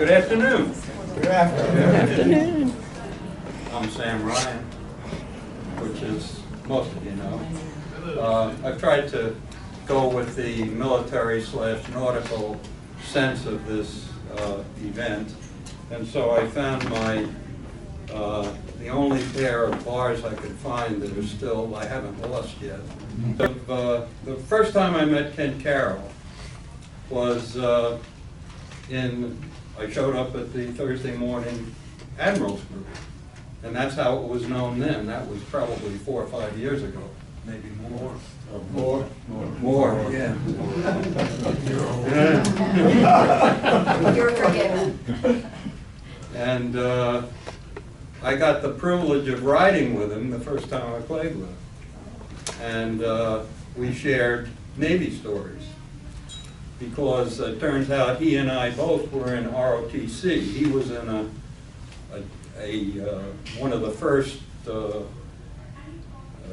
Good afternoon. Good afternoon. I'm Sam Ryan, which is most of you know. I've tried to go with the military/nautical sense of this event, and so I found the only pair of bars I could find that are still, I haven't lost yet. The first time I met Ken Carroll was I showed up at the Thursday morning Admirals group, and that's how it was known then. That was probably 4 or 5 years ago, maybe more. More, yeah. You're forgiven. And I got the privilege of riding with him the first time I played with him. And we shared Navy stories, because it turns out he and I both were in ROTC. He was in one of the first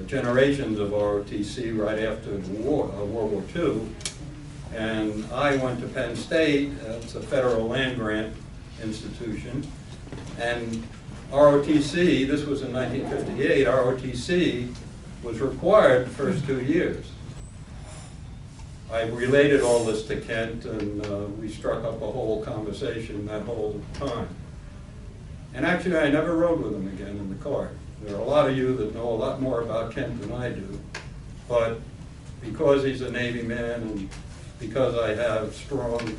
generations of ROTC right after the war, World War II. And I went to Penn State. It's a federal land grant institution. And ROTC, this was in 1958, ROTC was required the first 2 years. I related all this to Kent, and we struck up a whole conversation that whole time. And actually, I never rode with him again in the car. There are a lot of you that know a lot more about Kent than I do, but because he's a Navy man and because I have strong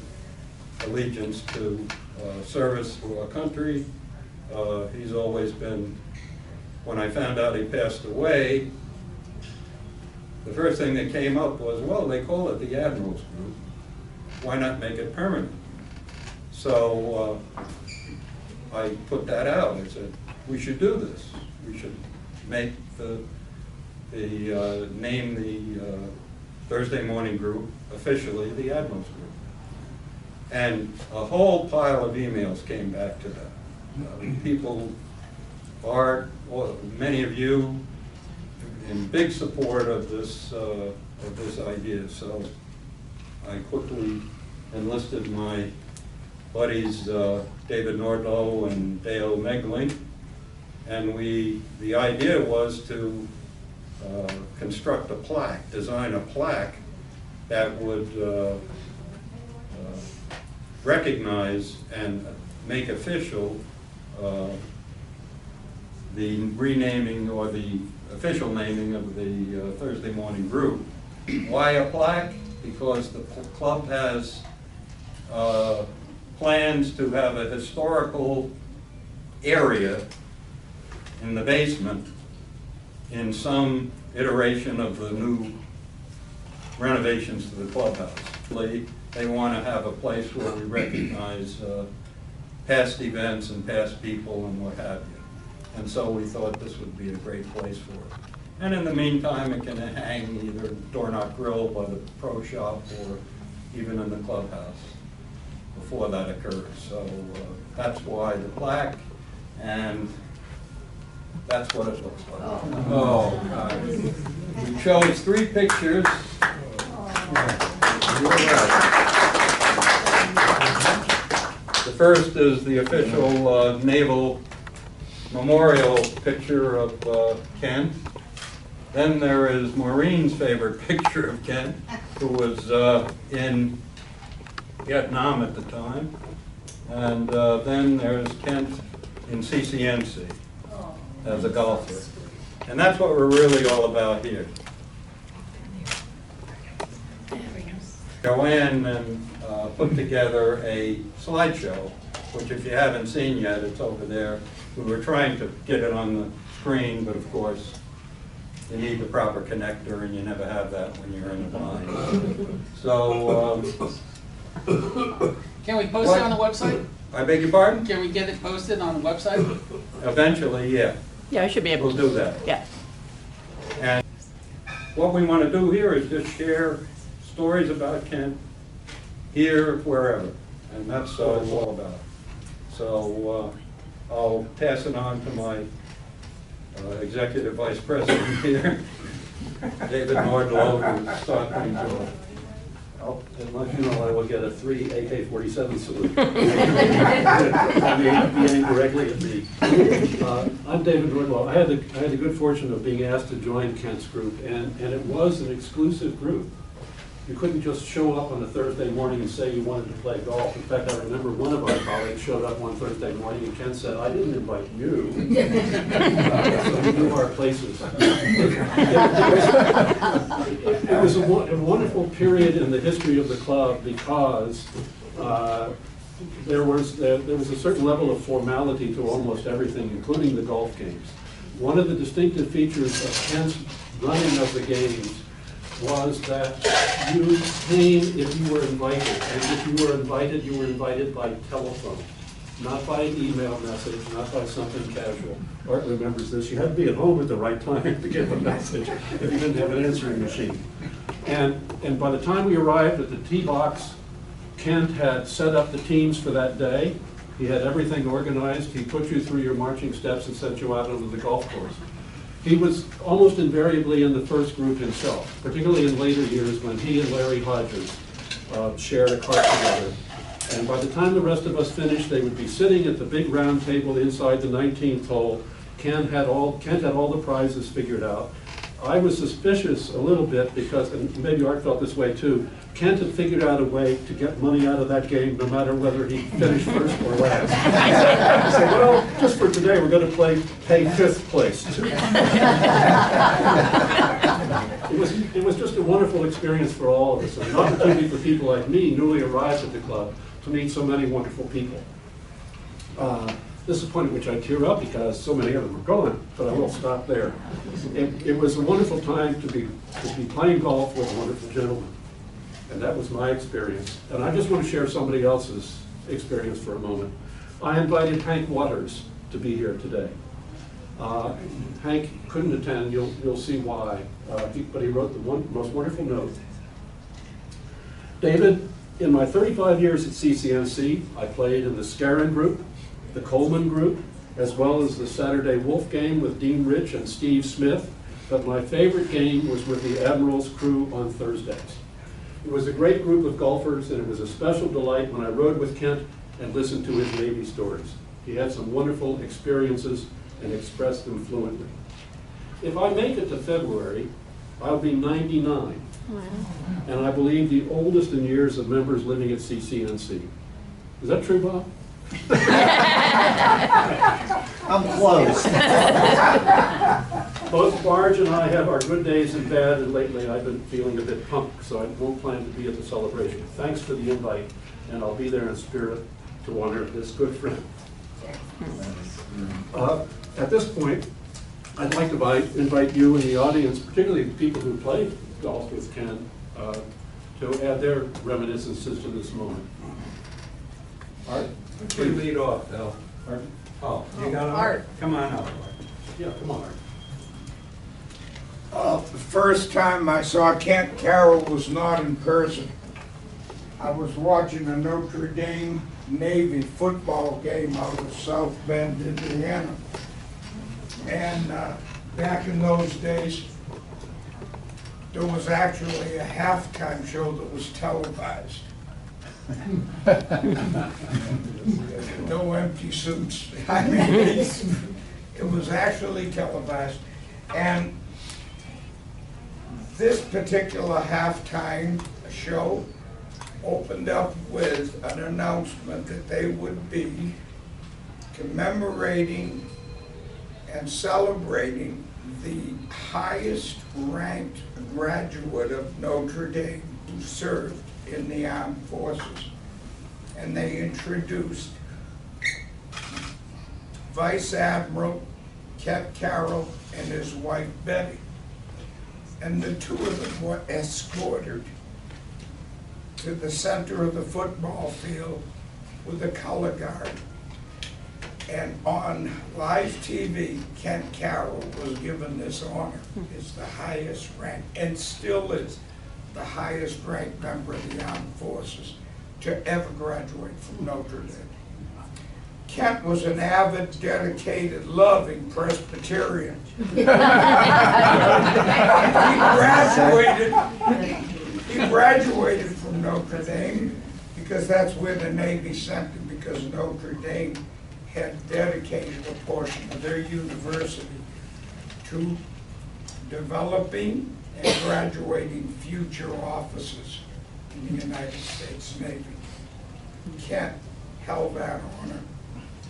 allegiance to service for our country, he's always been, when I found out he passed away, the first thing that came up was, well, they call it the Admirals Group. Why not make it permanent? So I put that out. I said, we should do this. We should make name the Thursday morning group officially the Admirals Group. And a whole pile of emails came back to that. People are, many of you, in big support of this idea. So I quickly enlisted my buddies David Nordlow and Dale Megling, and the idea was to construct a plaque, design a plaque that would recognize and make official the renaming or the official naming of the Thursday morning group. Why a plaque? Because the club has plans to have a historical area in the basement in some iteration of the new renovations to the clubhouse. They want to have a place where we recognize past events and past people and what have you. And so we thought this would be a great place for it. And in the meantime, it can hang either door knock grill by the pro shop or even in the clubhouse before that occurs. So that's why the plaque, and that's what it looks like. Oh, God. We chose 3 pictures. You're right. The first is the official naval memorial picture of Ken. Then there is Maureen's favorite picture of Ken, who was in Vietnam at the time. And then there's Kent in CCNC as a golfer. And that's what we're really all about here. Joanne and put together a slideshow, which if you haven't seen yet, it's over there. We were trying to get it on the screen, but of course, you need the proper connector, and you never have that when you're in a blind. So, can we post it on the website? I beg your pardon? Can we get it posted on the website? Eventually, yeah. Yeah, I should be able We'll to. do that. Yeah. And what we want to do here is just share stories about Kent here, wherever, and that's what it's all about. So I'll pass it on to my Executive Vice President here, David Nordlow, who start things off. Unless you know, I will get a 3 AK-47 salute. Be aimed directly at me. I'm David Woodlaw. I had the good fortune of being asked to join Kent's group, and it was an exclusive group. You couldn't just show up on a Thursday morning and say you wanted to play golf. In fact, I remember one of our colleagues showed up one Thursday morning and Kent said, "I didn't invite you." So we knew our places. It was a wonderful period in the history of the club because there was a certain level of formality to almost everything, including the golf games. One of the distinctive features of Kent's running of the games was that you came if you were invited, and if you were invited by telephone, not by an email message, not by something casual. Art remembers this, you had to be at home at the right time to get the message if you didn't have an answering machine. And by the time we arrived at the tee box, Kent had set up the teams for that day. He had everything organized. He put you through your marching steps and sent you out onto the golf course. He was almost invariably in the first group himself, particularly in later years when he and Larry Hodges shared a cart together. And by the time the rest of us finished, they would be sitting at the big round table inside the 19th hole. Kent had all the prizes figured out. I was suspicious a little bit because, and maybe Art felt this way too, Kent had figured out a way to get money out of that game no matter whether he finished first or last. I said, well, just for today, we're going to pay 5th place. It was just a wonderful experience for all of us, and an opportunity for people like me, newly arrived at the club, to meet so many wonderful people. This is a point at which I tear up because so many of them are gone, but I will stop there. It was a wonderful time to be playing golf with a wonderful gentleman. And that was my experience. And I just want to share somebody else's experience for a moment. I invited Hank Waters to be here today. Hank couldn't attend, you'll see why, but he wrote the most wonderful note. David, in my 35 years at CCNC, I played in the Scarron group, the Coleman group, as well as the Saturday Wolf game with Dean Rich and Steve Smith, but my favorite game was with the Admiral's crew on Thursdays. It was a great group of golfers, and it was a special delight when I rode with Kent and listened to his Navy stories. He had some wonderful experiences and expressed them fluently. If I make it to February, I'll be 99, and I believe the oldest in years of members living at CCNC. Is that true, Bob? I'm close. Both Barge and I have our good days and bad, and lately I've been feeling a bit punk, so I won't plan to be at the celebration. Thanks for the invite, and I'll be there in spirit to honor this good friend. At this point, I'd like to invite you in the audience, particularly the people who played golf with Ken, to add their reminiscences to this moment. Art? You lead off, Bill. Art? Oh, you got Art. Come on up. Yeah, come on, Art. The first time I saw Kent Carroll was not in person. I was watching a Notre Dame Navy football game out of South Bend, Indiana. And back in those days, there was actually a halftime show that was televised. No empty suits. I mean, it was actually televised. And this particular halftime show opened up with an announcement that they would be commemorating and celebrating the highest ranked graduate of Notre Dame who served in the armed forces. And they introduced Vice Admiral Kent Carroll and his wife Betty. And the two of them were escorted to the center of the football field with a color guard. And on live TV, Kent Carroll was given this honor. It's the highest rank, and still is the highest ranked member of the armed forces to ever graduate from Notre Dame. Kent was an avid, dedicated, loving Presbyterian. He graduated from from Notre Dame because that's where the Navy sent him, because Notre Dame had dedicated a portion of their university to developing and graduating future officers in the United States Navy. Kent held that honor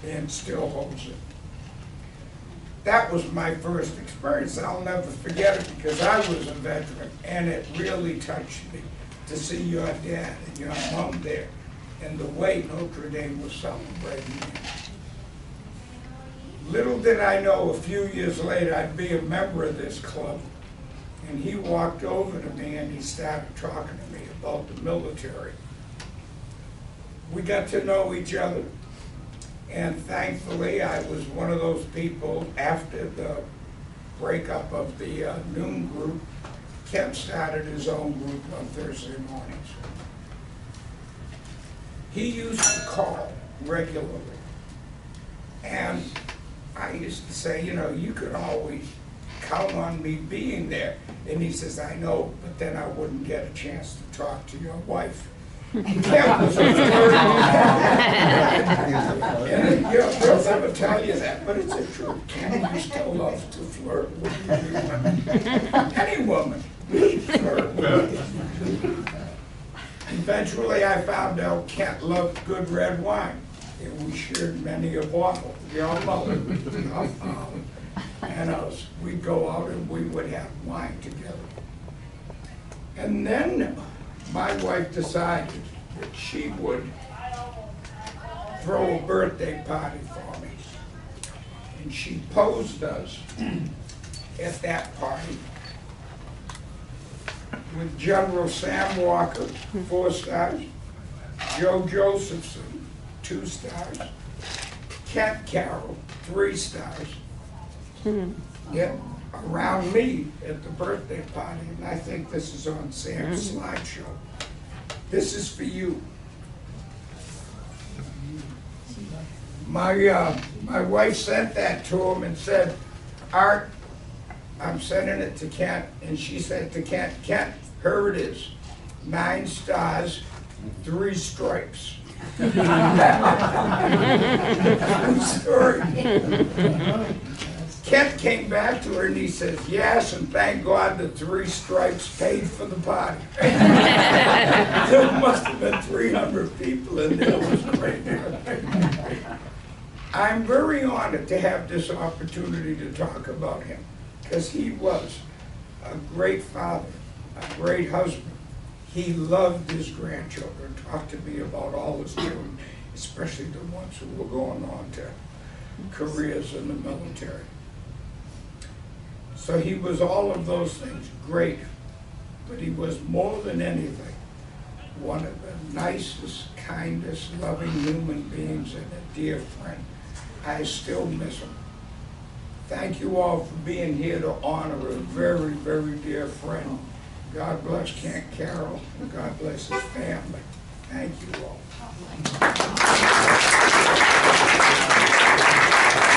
and still holds it. That was my first experience. I'll never forget it because I was a veteran, and it really touched me to see your dad and your mom there and the way Notre Dame was celebrating him. Little did I know, a few years later, I'd be a member of this club, and he walked over to me and he started talking to me about the military. We got to know each other. And thankfully, I was one of those people, after the breakup of the noon group, Kent started his own group on Thursday mornings. He used to call regularly. And I used to say, you know, you could always count on me being there. And he says, I know, but then I wouldn't get a chance to talk to your wife. Kent was a flirt. And you know, girls never tell you that, but it's the truth. Kent used to love to flirt with women. Any woman should flirt with. Eventually, I found out Kent loved good red wine, and we shared many a bottle. You all know it. And us, we'd go out and we would have wine together. And then my wife decided that she would throw a birthday party for me. And she posed us at that party with General Sam Walker, 4 stars, Joe Josephson, 2 stars, Kent Carroll, 3 stars, yet around me at the birthday party, and I think this is on Sam's slideshow. This is for you. My wife sent that to him and said, Art, I'm sending it to Kent, and she said to Kent, Kent, here it is, 9 stars, 3 stripes. True story. Kent came back to her and he says, yes, and thank God the 3 stripes paid for the party. There must have been 300 people in there. It was great. I'm very honored to have this opportunity to talk about him, because he was a great father, a great husband. He loved his grandchildren, talked to me about all his children, especially the ones who were going on to careers in the military. So he was all of those things, great, but he was more than anything one of the nicest, kindest, loving human beings and a dear friend. I still miss him. Thank you all for being here to honor a very, very dear friend. God bless Kent Carroll, and God bless his family. Thank you all.